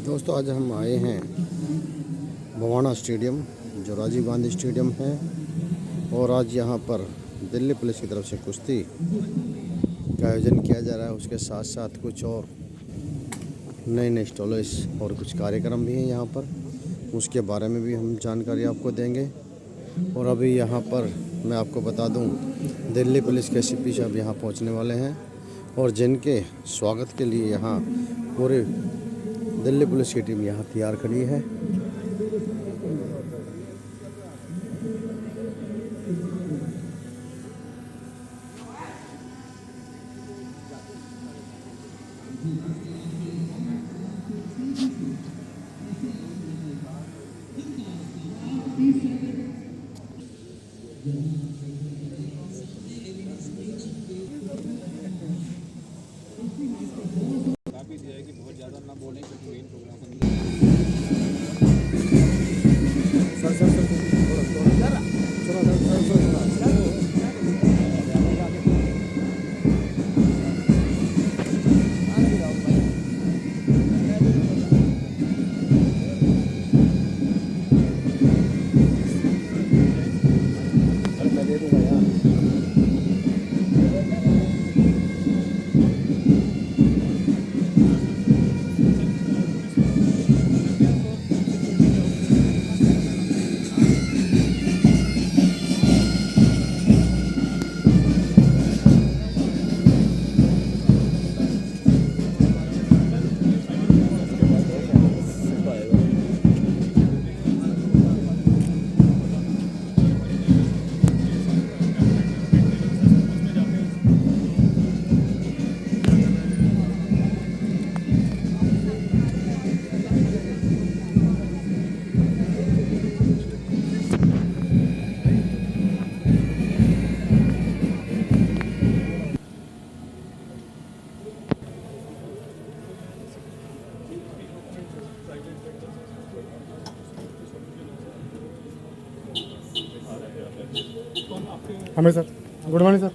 दोस्तों आज हम आए हैं भवाना स्टेडियम, जो राजीव गांधी स्टेडियम है, और आज यहाँ पर दिल्ली पुलिस की तरफ से कुश्ती का आयोजन किया जा रहा है। उसके साथ साथ कुछ और नए नए स्टॉल्स और कुछ कार्यक्रम भी हैं यहाँ पर, उसके बारे में भी हम जानकारी आपको देंगे। और अभी यहाँ पर मैं आपको बता दूँ, दिल्ली पुलिस के सीपी साहब यहाँ पहुँचने वाले हैं, और जिनके स्वागत के लिए यहाँ पूरे दिल्ली पुलिस की टीम यहाँ तैयार खड़ी है। बहुत ज़्यादा ना बोलें क्योंकि मेन प्रोग्राम हमें सर गुड मॉर्निंग सर।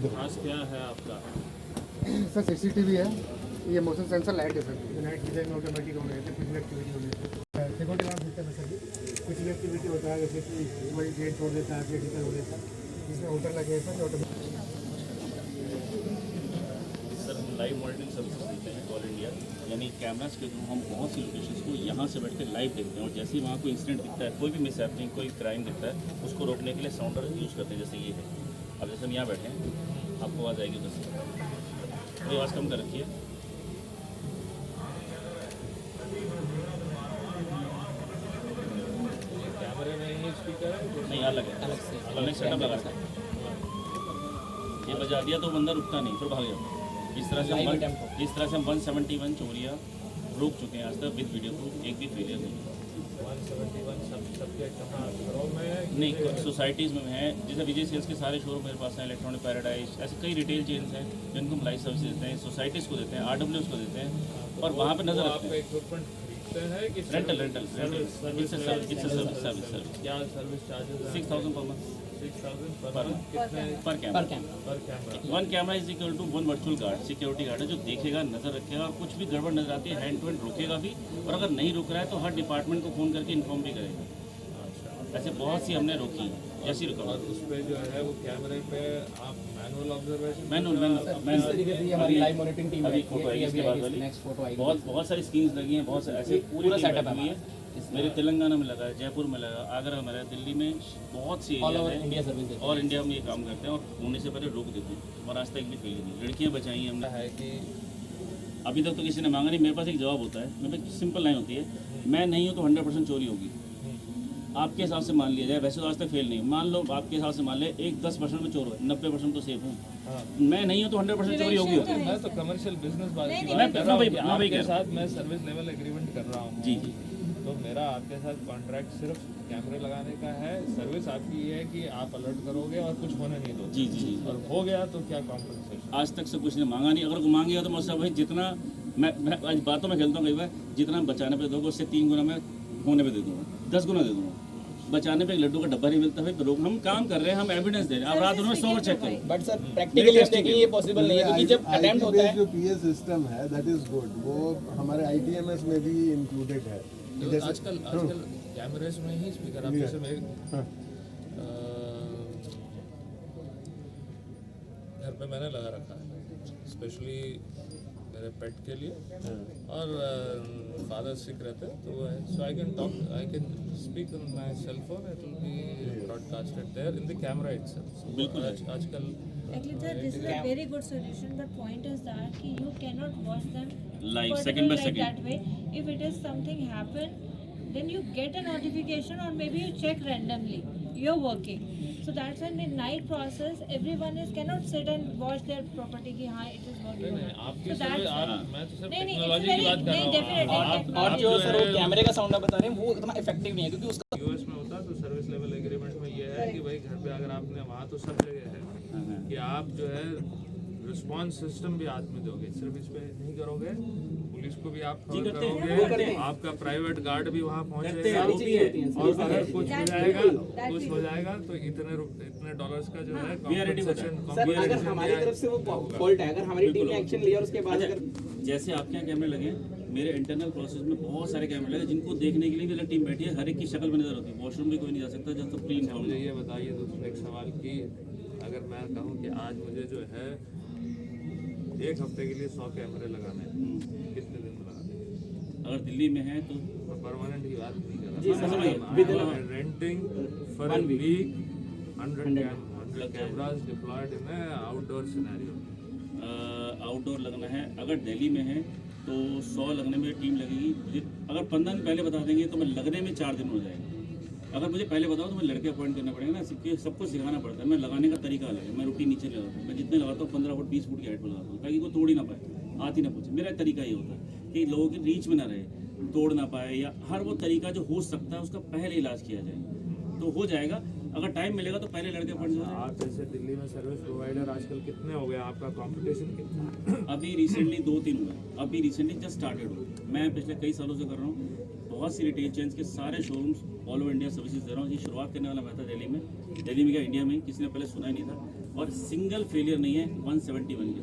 खास क्या है आपका? सर सीसीटीवी है, ये मोशन सेंसर लाइट है सर, नाइट डिजाइन ऑटोमेटिक होने से फिजिकल एक्टिविटी होने से सिक्योरिटी नाम सिस्टम है सर। फिजिकल एक्टिविटी होता है जैसे कि वही गेट छोड़ देता है, गेट इधर हो देता है, इसमें होल्डर लगे हैं सर ऑटोमेटिक। सर हम लाइव मॉनिटरिंग सर्विसेज देते हैं ऑल इंडिया, यानी कैमरास के थ्रू हम बहुत सी लोकेशंस को यहाँ से बैठ कर लाइव देखते हैं, और जैसे ही वहाँ कोई इंसिडेंट दिखता है, कोई भी मिस हैपनिंग, कोई क्राइम दिखता है, उसको रोकने के लिए साउंडर यूज़ करते हैं। जैसे ये है, अब जैसे हम यहाँ बैठे हैं, आपको आवाज़ आएगी उधर से, थोड़ी आवाज़ कम कर रखिए। कैमरे में ही स्पीकर है नहीं, अलग है, अलग सेटअप लगा था। ये बजा दिया तो बंदा रुकता नहीं, फिर भाग जाता। इस तरह से हम 171 चोरियाँ रोक चुके हैं आज तक विद वीडियो प्रूफ, एक भी फेलियर नहीं। 171 सबके कहाँ घरों में नहीं, सोसाइटीज़ में है। जैसे विजय सेल्स के सारे शोरूम मेरे पास हैं, इलेक्ट्रॉनिक पैराडाइज, ऐसे कई रिटेल चेन्स हैं जिनको हम लाइव सर्विस देते हैं, सोसाइटीज़ को देते हैं, RWs को देते हैं, और वहाँ पर नजर रखते हैं। रेंटल सर्विस क्या service charges 6,000 per month, 6,000 per camera. 1 camera is equal to 1 virtual guard, security guard है जो देखेगा, नज़र रखेगा, और कुछ भी गड़बड़ नजर आती है हैंड टू हैंड रोकेगा भी, और अगर नहीं रुक रहा है तो हर डिपार्टमेंट को फ़ोन करके इन्फॉर्म भी करेगा। ऐसे बहुत सी हमने रोकी है, जैसी रुका। उस पर जो है वो कैमरे पे आप manual observation live monitoring team अभी फोटो आई, इसके बाद वाली बहुत सारी स्क्रीन्स लगी हैं, बहुत सारे ऐसे पूरा सेटअप हुई है। मेरे तेलंगाना में लगा है, जयपुर में लगा, आगरा में लगा, दिल्ली में बहुत सी इंडिया सर्विस और इंडिया में ये काम करते हैं, और होने से पहले रोक देते हैं, और आज तक भी फेल नहीं। लड़कियाँ बचाई हमने है कि अभी तक तो किसी ने मांगा नहीं। मेरे पास एक जवाब होता है, मेरे पास सिंपल लाइन होती है, मैं नहीं हूँ तो 100% चोरी होगी। आपके हिसाब से मान लिया जाए, वैसे तो आज तक फेल नहीं। मान लो आपके हिसाब से मान ले एक 10% में चोर हो, 90% तो सेफ हूँ। मैं नहीं हूँ तो 100% चोरी होगी। मैं तो कमर्शियल बिजनेस बात आपके साथ मैं सर्विस लेवल एग्रीमेंट कर रहा हूँ। जी, तो मेरा आपके साथ कॉन्ट्रैक्ट सिर्फ कैमरे लगाने का है। सर्विस आपकी ये है कि आप अलर्ट करोगे और कुछ होने नहीं दो। जी, और हो गया तो क्या कॉम्पनसेशन? आज तक से कुछ ने मांगा नहीं। अगर को मांगेगा तो मतलब भाई जितना मैं आज बातों में खेलता हूँ कई बार, जितना बचाने पे दोगे उससे 3 गुना मैं होने पे दे दूँगा, 10 गुना दे दूँगा। बचाने पे एक लड्डू का डब्बा नहीं मिलता है, रोक हम काम कर रहे हैं, हम एविडेंस दे रहे हैं। आप रात उन्होंने 100 चेक करें। बट सर प्रैक्टिकली हम देखें ये पॉसिबल नहीं है, क्योंकि जब अटेम्प्ट होता है जो पीएस सिस्टम है दैट इज गुड, वो हमारे आईटीएमएस में भी इंक्लूडेड है। तो आजकल कैमरेज में ही स्पीकर आप जैसे मेरे घर पे मैंने लगा रखा है स्पेशली मेरे पेट के लिए, और फादर सिक रहते हैं तो वो है, so I can speak on my cell phone, it will be broadcasted there in the camera itself. बिल्कुल आजकल Actually, sir, this is a very good solution. But point is that कि you cannot watch them Live, particularly second by like second. that way. If it is something happen, then you get a notification or maybe you check randomly. You're working. So that's when in night process, everyone cannot sit and watch their property कि हाँ it is working. नहीं, आपके So survey that's मैं तो सिर्फ नहीं, technology की बात कर नहीं, रहा हूँ। definitely. और जो सर वो कैमरे का साउंड आप बता रहे हैं वो इतना इफेक्टिव नहीं है, क्योंकि उसका यूएस में होता तो सर्विस लेवल एग्रीमेंट में ये है कि भाई घर पे अगर आपने, वहाँ तो सब जगह है कि आप जो है रिस्पांस सिस्टम भी हाथ में दोगे, सिर्फ इस पे नहीं करोगे, पुलिस को भी आप कवर करोगे, आपका प्राइवेट गार्ड भी वहाँ पहुँचेगा, और अगर कुछ हो जाएगा तो इतने डॉलर्स का जो है सर अगर हमारी तरफ से वो फॉल्ट है, अगर हमारी टीम ने एक्शन लिया और उसके बाद अगर जैसे आपके यहाँ कैमरे लगे हैं, मेरे इंटरनल प्रोसेस में बहुत सारे कैमरे लगे जिनको देखने के लिए मेरी टीम बैठी है, हर एक की शक्ल में नजर होती है, वॉशरूम भी कोई नहीं जा सकता जब तक प्री इन्फॉर्म। मुझे ये बताइए दूसरा एक सवाल कि अगर मैं कहूँ कि आज मुझे जो है एक हफ्ते के लिए 100 कैमरे लगाने हैं, कितने दिन में लगा देंगे? अगर दिल्ली में है तो परमानेंट की बात नहीं कर रहा, renting for a week 100 cameras deployed in outdoor scenario. Outdoor लगना है, अगर दिल्ली में है तो 100 लगने में टीम लगेगी। अगर 15 दिन पहले बता देंगे तो मैं लगने में 4 दिन हो जाएगा। अगर मुझे पहले बताओ तो मैं लड़के अपॉइंट करना पड़ेगा ना, सबको सिखाना पड़ता है। मैं लगाने का तरीका अलग है, मैं रूटीन नीचे लगाता हूँ, मैं जितने लगाता हूँ 15 फुट 20 फुट की हाइट पर लगाता हूँ ताकि कोई तोड़ ही ना पाए, हाथ ही ना पहुँचे। मेरा तरीका ये होता है कि लोगों की रीच में ना रहे, तोड़ ना पाए, या हर वो तरीका जो हो सकता है उसका पहले इलाज किया जाए तो हो जाएगा। अगर टाइम मिलेगा तो पहले लड़के अपॉइंट हो जाएंगे। आप जैसे दिल्ली में सर्विस प्रोवाइडर आजकल कितने हो गए, आपका कंपटीशन कितना? अभी रिसेंटली 2-3 हुआ, अभी रिसेंटली जस्ट स्टार्टेड हुआ। मैं पिछले कई सालों से कर रहा हूँ, बहुत सी रिटेल चेन्स के सारे showrooms all over India services दे रहा हूँ। ये शुरुआत करने वाला मैं था दिल्ली में क्या इंडिया में, किसी ने पहले सुना ही नहीं था। और सिंगल फेलियर नहीं है 171 के,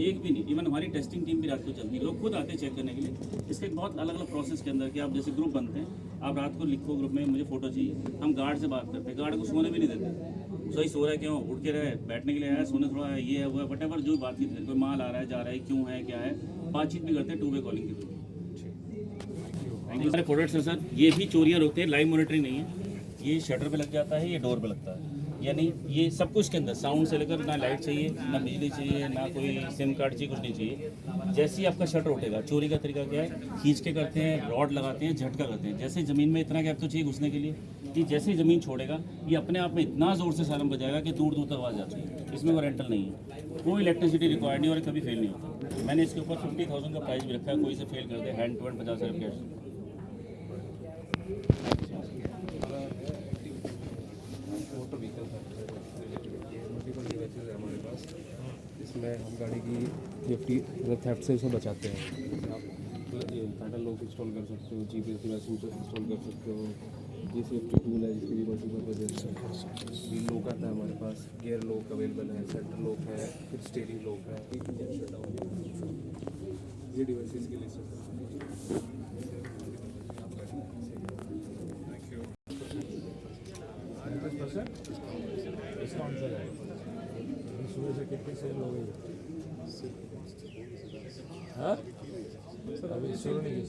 एक भी नहीं। इवन हमारी टेस्टिंग टीम भी रात को चलती है, लोग खुद आते हैं चेक करने के लिए। इसके बहुत अलग अलग प्रोसेस के अंदर कि आप जैसे ग्रुप बनते हैं, आप रात को लिखो ग्रुप में मुझे फोटो चाहिए, हम गार्ड से बात करते हैं, गार्ड को सोने भी नहीं देते, सही सो रहा है क्यों, उठ के रहे, बैठने के लिए आया, सोने थोड़ा है, ये है वो है, वटेवर जो बात की कोई माल आ रहा है जा रहा है, क्यों है क्या है, बातचीत भी करते हैं 2 वे कॉलिंग के थ्रू। सारे प्रोडक्ट्स हैं सर, ये भी चोरियां रोकते हैं, लाइव मॉनिटरिंग नहीं है, ये शटर पे लग जाता है, ये डोर पे लगता है, यानी ये सब कुछ के अंदर साउंड से लेकर ना लाइट चाहिए, ना बिजली चाहिए, ना कोई सिम कार्ड चाहिए, कुछ नहीं चाहिए। जैसे ही आपका शटर उठेगा, चोरी का तरीका क्या है, खींच के करते हैं, रॉड लगाते हैं, झटका करते हैं। जैसे ज़मीन में इतना गैप तो चाहिए घुसने के लिए, कि जैसे ही ज़मीन छोड़ेगा ये अपने आप में इतना ज़ोर से सालम बजाएगा कि दूर दूर तक आवाज़ जाती है। इसमें वो रेंटल नहीं है, कोई इलेक्ट्रिसिटी रिक्वायर्ड नहीं और कभी फेल नहीं होता। मैंने इसके ऊपर 50,000 का प्राइस भी रखा है, कोई इसे फेल कर दे हैंड टू हैंड 50,000 कैश। इसमें हम गाड़ी की सेफ्टी मतलब थेफ्ट से उसे बचाते हैं। आप टाटा लॉक इंस्टॉल कर सकते हो, GPS डिवाइस इंस्टॉल कर सकते हो। ये सेफ्टी टूल है जिसकी भी मल्टीपर्पज है। व्हील लॉक आता है हमारे पास, गियर लॉक अवेलेबल है, सेंटर लॉक है, फिर स्टीयरिंग लॉक है, इंजन शट डाउन, ये डिवाइसेस के लिए सब डिस्काउंट से जाएगा। सुबह से कितनी सेल हो गई? हाँ अभी शुरू नहीं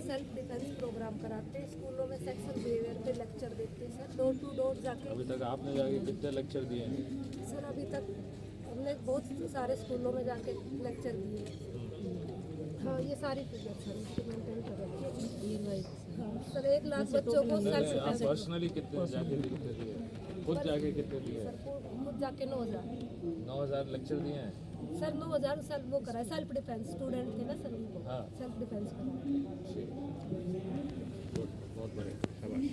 सेल्फ डिफेंस प्रोग्राम कराते हैं, स्कूलों में सेक्सुअल बिहेवियर पे लेक्चर देते हैं सर, डोर टू डोर जाके। अभी तक आपने जाके कितने लेक्चर दिए हैं? सर अभी तक हमने बहुत सारे स्कूलों में जाके लेक्चर दिए। हाँ ये सारी फिगर सर इसकी मेंटेन कर रखी है। हाँ सर 1 लाख बच्चों को सेल्फ आप डिफेंस पर्सनली कितने जाके कितने दिए? खुद जाके कितने दिए? सर खुद जाके 9,000 9,000 लेक्चर दिए हैं सर। 9,000 सर वो कराए सेल्फ डिफेंस, स्टूडेंट थे ना सर उनको हाँ। सेल्फ डिफेंस कराए। बहुत बढ़िया, शाबाश।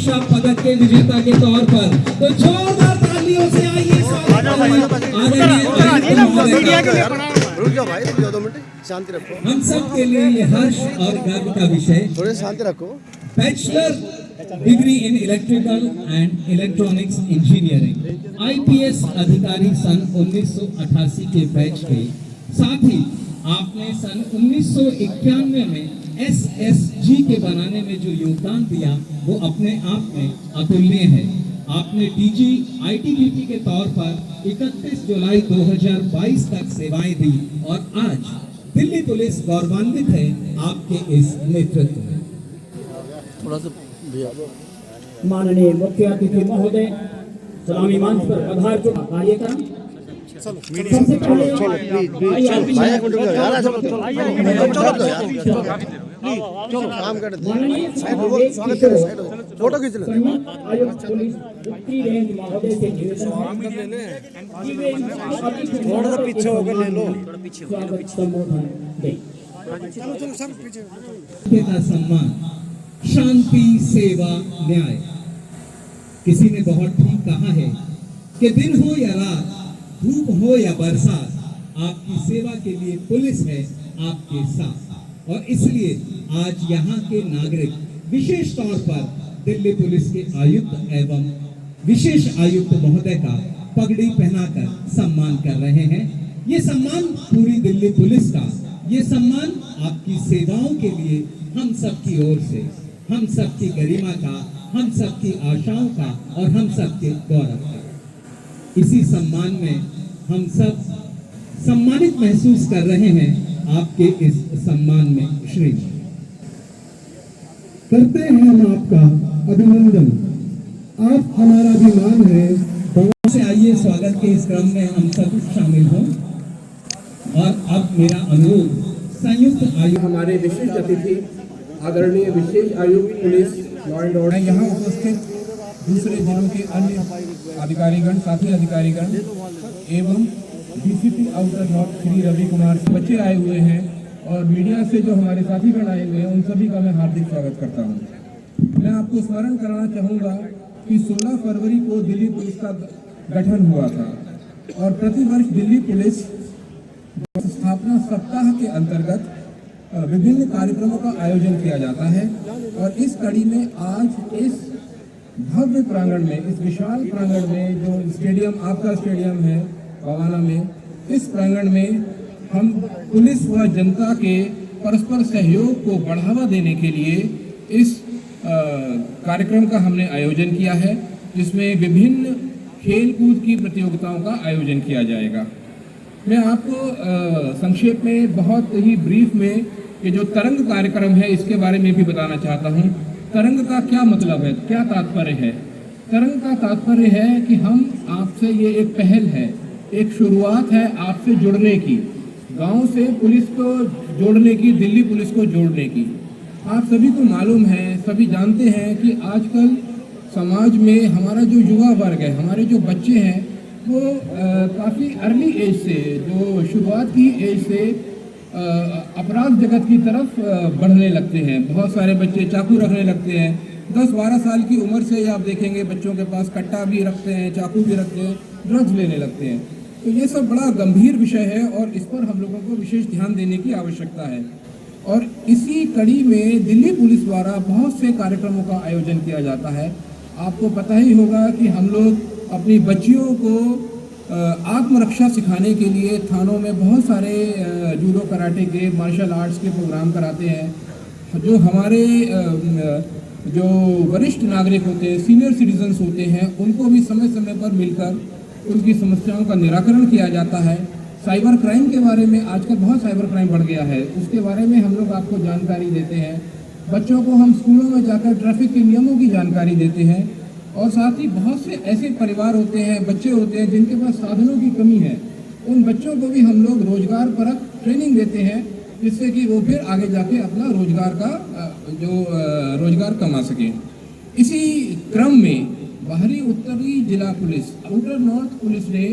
सुरक्षा पदक के विजेता के तौर पर। तो जोरदार तालियों से आइए रुक जाओ भाई, रुक जाओ 2 मिनट, शांति रखो। हम सब के लिए ये हर्ष और गर्व का विषय, थोड़े शांति रखो। Bachelor degree in electrical and electronics engineering, IPS अधिकारी सन 1988 के बैच के, साथ ही आपने सन 1991 में SSG के बनाने में जो योगदान दिया वो अपने आप में अतुलनीय है। आपने DG ITBP के तौर पर 31 जुलाई 2022 तक सेवाएं दी और आज दिल्ली पुलिस गौरवान्वित है आपके इस नेतृत्व में। थोड़ा सा भैया, माननीय मुख्य अतिथि महोदय, सलामी मंच पर पधार चुका कार्यक्रम। सबसे पहले काम कर माननीय फोटो खींच लो। आयुक्त पुलिस उत्तरी रेंज महोदय से निवेदन थोड़ा सा पीछे होकर ले लो, स्वागत संबोधन दे। का सम्मान, शांति, सेवा, न्याय। किसी ने बहुत ठीक कहा है कि दिन हो या रात, धूप हो या बरसात, आपकी सेवा के लिए पुलिस है आपके साथ। और इसलिए आज यहाँ के नागरिक विशेष तौर पर दिल्ली पुलिस के आयुक्त एवं विशेष आयुक्त महोदय का पगड़ी पहनाकर सम्मान कर रहे हैं। ये सम्मान पूरी दिल्ली पुलिस का, ये सम्मान आपकी सेवाओं के लिए हम सबकी ओर से, हम सबकी गरिमा का, हम सबकी आशाओं का और हम सबके गौरव का। इसी सम्मान में हम सब सम्मानित महसूस कर रहे हैं आपके इस सम्मान में। श्रीमान, करते हैं हम आपका अभिनंदन, आप हमारा अभिमान है। से आइए, स्वागत के इस क्रम में हम सब शामिल हों। और अब मेरा अनुरोध संयुक्त आयुक्त हमारे विशिष्ट अतिथि आदरणीय विशेष आयुक्त पुलिस लॉ एंड ऑर्डर, यहाँ उपस्थित दूसरे जिलों के अन्य अधिकारीगण, साथी अधिकारीगण एवं DCP outer north Shri Ravi Kumar, बच्चे आए हुए हैं और मीडिया से जो हमारे साथीगण आए हुए हैं उन सभी का मैं हार्दिक स्वागत करता हूँ। मैं आपको स्मरण कराना चाहूँगा कि 16 फरवरी को दिल्ली पुलिस का गठन हुआ था और प्रतिवर्ष दिल्ली पुलिस स्थापना सप्ताह के अंतर्गत विभिन्न कार्यक्रमों का आयोजन किया जाता है। और इस कड़ी में आज इस भव्य प्रांगण में, इस विशाल प्रांगण में, जो स्टेडियम आपका स्टेडियम है बवाना में, इस प्रांगण में हम पुलिस व जनता के परस्पर सहयोग को बढ़ावा देने के लिए इस कार्यक्रम का हमने आयोजन किया है, जिसमें विभिन्न खेल कूद की प्रतियोगिताओं का आयोजन किया जाएगा। मैं आपको संक्षेप में, बहुत ही ब्रीफ में, ये जो तरंग कार्यक्रम है इसके बारे में भी बताना चाहता हूँ। तरंग का क्या मतलब है, क्या तात्पर्य है? तरंग का तात्पर्य है कि हम आपसे, ये एक पहल है, एक शुरुआत है आपसे जुड़ने की, गांव से पुलिस को जोड़ने की, दिल्ली पुलिस को जोड़ने की। आप सभी को मालूम है, सभी जानते हैं कि आजकल समाज में हमारा जो युवा वर्ग है, हमारे जो बच्चे हैं, वो काफ़ी अर्ली एज से, जो शुरुआत की एज से अपराध जगत की तरफ बढ़ने लगते हैं। बहुत सारे बच्चे चाकू रखने लगते हैं। 10-12 साल की उम्र से ही आप देखेंगे बच्चों के पास कट्टा भी रखते हैं, चाकू भी रखते हैं, ड्रग्स लेने लगते हैं। तो ये सब बड़ा गंभीर विषय है और इस पर हम लोगों को विशेष ध्यान देने की आवश्यकता है। और इसी कड़ी में दिल्ली पुलिस द्वारा बहुत से कार्यक्रमों का आयोजन किया जाता है। आपको पता ही होगा कि हम लोग अपनी बच्चियों को आत्मरक्षा सिखाने के लिए थानों में बहुत सारे जूडो, कराटे के, मार्शल आर्ट्स के प्रोग्राम कराते हैं। जो हमारे जो वरिष्ठ नागरिक होते हैं, सीनियर सिटीजन्स होते हैं, उनको भी समय समय पर मिलकर उनकी समस्याओं का निराकरण किया जाता है। साइबर क्राइम के बारे में, आजकल बहुत साइबर क्राइम बढ़ गया है, उसके बारे में हम लोग आपको जानकारी देते हैं। बच्चों को हम स्कूलों में जाकर ट्रैफिक के नियमों की जानकारी देते हैं। और साथ ही बहुत से ऐसे परिवार होते हैं, बच्चे होते हैं जिनके पास साधनों की कमी है, उन बच्चों को भी हम लोग रोजगार परक ट्रेनिंग देते हैं, जिससे कि वो फिर आगे जाके अपना रोजगार कमा सकें। इसी क्रम में बाहरी उत्तरी जिला पुलिस, आउटर नॉर्थ पुलिस ने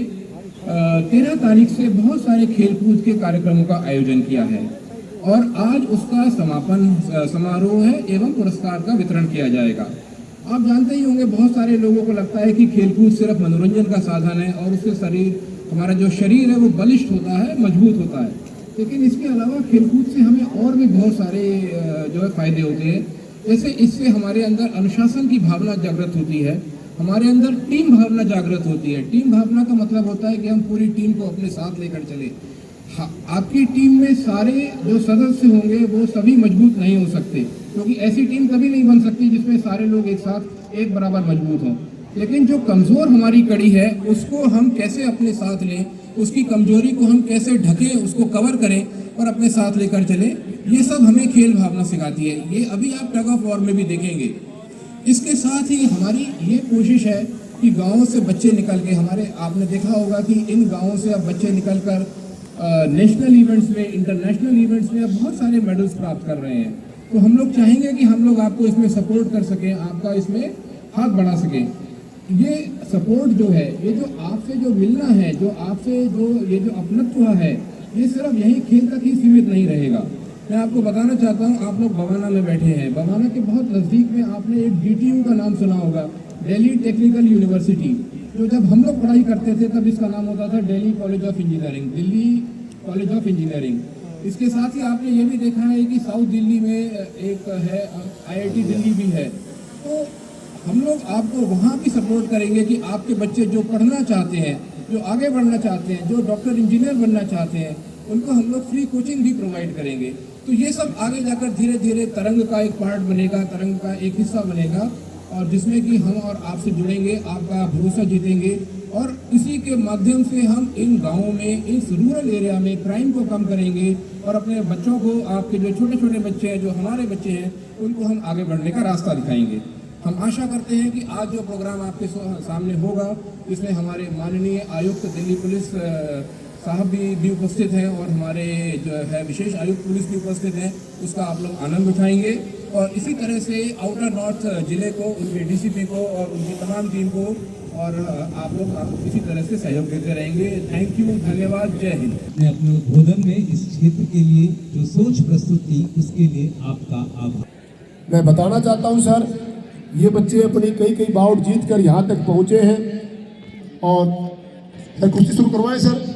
13 तारीख से बहुत सारे खेलकूद के कार्यक्रमों का आयोजन किया है और आज उसका समापन समारोह है एवं पुरस्कार का वितरण किया जाएगा। आप जानते ही होंगे, बहुत सारे लोगों को लगता है कि खेलकूद सिर्फ मनोरंजन का साधन है और उससे हमारा जो शरीर है वो बलिष्ठ होता है, मजबूत होता है। लेकिन इसके अलावा खेलकूद से हमें और भी बहुत सारे जो है फ़ायदे होते हैं। जैसे इससे हमारे अंदर अनुशासन की भावना जागृत होती है, हमारे अंदर टीम भावना जागृत होती है। टीम भावना का मतलब होता है कि हम पूरी टीम को अपने साथ लेकर चले। हाँ, आपकी टीम में सारे जो सदस्य होंगे वो सभी मजबूत नहीं हो सकते, क्योंकि ऐसी टीम कभी नहीं बन सकती जिसमें सारे लोग एक साथ एक बराबर मजबूत हों। लेकिन जो कमज़ोर हमारी कड़ी है उसको हम कैसे अपने साथ लें, उसकी कमजोरी को हम कैसे ढकें, उसको कवर करें और अपने साथ लेकर चलें, ये सब हमें खेल भावना सिखाती है। ये अभी आप टग ऑफ वॉर में भी देखेंगे। इसके साथ ही हमारी ये कोशिश है कि गाँव से बच्चे निकल के, आपने देखा होगा कि इन गाँवों से अब बच्चे निकल कर नेशनल इवेंट्स में, इंटरनेशनल इवेंट्स में अब बहुत सारे मेडल्स प्राप्त कर रहे हैं। तो हम लोग चाहेंगे कि हम लोग आपको इसमें सपोर्ट कर सकें, आपका इसमें हाथ बढ़ा सकें। ये सपोर्ट जो है, ये जो आपसे जो मिलना है, जो आपसे जो ये जो अपनत्व है, ये सिर्फ यही खेल तक ही सीमित नहीं रहेगा। मैं आपको बताना चाहता हूँ, आप लोग बवाना में बैठे हैं, बवाना के बहुत नज़दीक में आपने एक DTU का नाम सुना होगा, दिल्ली टेक्निकल यूनिवर्सिटी। जो जब हम लोग पढ़ाई करते थे तब इसका नाम होता था Delhi college of engineering, Delhi college of engineering. इसके साथ ही आपने ये भी देखा है कि साउथ दिल्ली में एक है IIT दिल्ली भी है। तो हम लोग आपको वहाँ भी सपोर्ट करेंगे कि आपके बच्चे जो पढ़ना चाहते हैं, जो आगे बढ़ना चाहते हैं, जो डॉक्टर इंजीनियर बनना चाहते हैं, उनको हम लोग फ्री कोचिंग भी प्रोवाइड करेंगे। तो ये सब आगे जाकर धीरे धीरे तरंग का एक पार्ट बनेगा, तरंग का एक हिस्सा बनेगा, और जिसमें कि हम और आपसे जुड़ेंगे, आपका भरोसा जीतेंगे, और इसी के माध्यम से हम इन गाँवों में, इस रूरल एरिया में क्राइम को कम करेंगे और अपने बच्चों को, आपके जो छोटे छोटे बच्चे हैं, जो हमारे बच्चे हैं, उनको हम आगे बढ़ने का रास्ता दिखाएंगे। हम आशा करते हैं कि आज जो प्रोग्राम आपके सामने होगा, इसमें हमारे माननीय आयुक्त दिल्ली पुलिस साहब भी उपस्थित हैं और हमारे जो है विशेष आयुक्त पुलिस भी उपस्थित हैं, उसका आप लोग आनंद उठाएंगे। और इसी तरह से आउटर नॉर्थ जिले को, उनके DCP को और उनकी तमाम टीम को, और आप लोग इसी तरह से सहयोग देते रहेंगे। थैंक यू, धन्यवाद, जय हिंद। मैं अपने उद्बोधन में इस क्षेत्र के लिए जो सोच प्रस्तुत की, उसके लिए आपका आभार। मैं बताना चाहता हूं सर, ये बच्चे अपनी कई बाउट जीत कर यहाँ तक पहुँचे हैं। और सर कुश्ती शुरू करवाएं सर।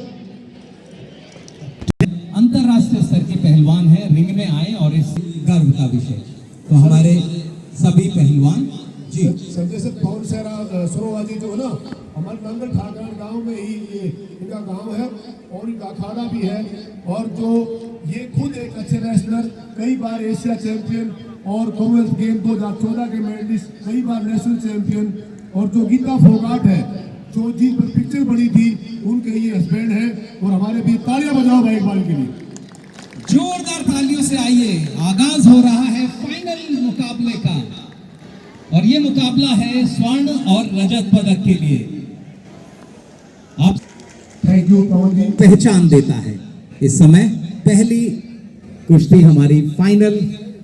अंतरराष्ट्रीय स्तर के पहलवान हैं, रिंग में आए और इस गर्व का विषय तो हमारे सभी पहलवान जी। संजय सर पवन सहरा सरोवाजी जो है ना, हमारे नंगल ठाकर गांव में ही ये इनका गांव है और इनका अखाड़ा भी है। और जो ये खुद एक अच्छे रेसलर, कई बार एशिया चैंपियन और कॉमनवेल्थ गेम 2014 के मेडलिस्ट, कई बार नेशनल चैंपियन। और जो गीता फोगाट है, जो जी पर पिक्चर बनी थी, उनके ये हस्बैंड है। और हमारे भी तालियां बजाओ भाई इकबाल के लिए, जोरदार तालियों से आइए। आगाज हो रहा है फाइनल मुकाबले का, और ये मुकाबला है स्वर्ण और रजत पदक के लिए। आप थैंक यू पवन जी। पहचान देता है। इस समय पहली कुश्ती हमारी फाइनल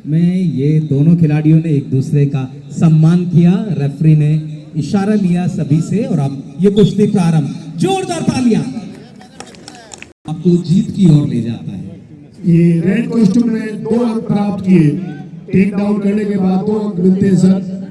में ये दोनों खिलाड़ियों ने एक दूसरे का सम्मान किया, रेफरी ने इशारा लिया सभी से, और अब ये कुश्ती प्रारंभ। जोरदार तालियां आपको जीत की ओर ले जाता है। ये रेड कॉस्ट्यूम ने 2 अंक प्राप्त किए, टेक डाउन करने के बाद 2 अंक मिलते हैं सर।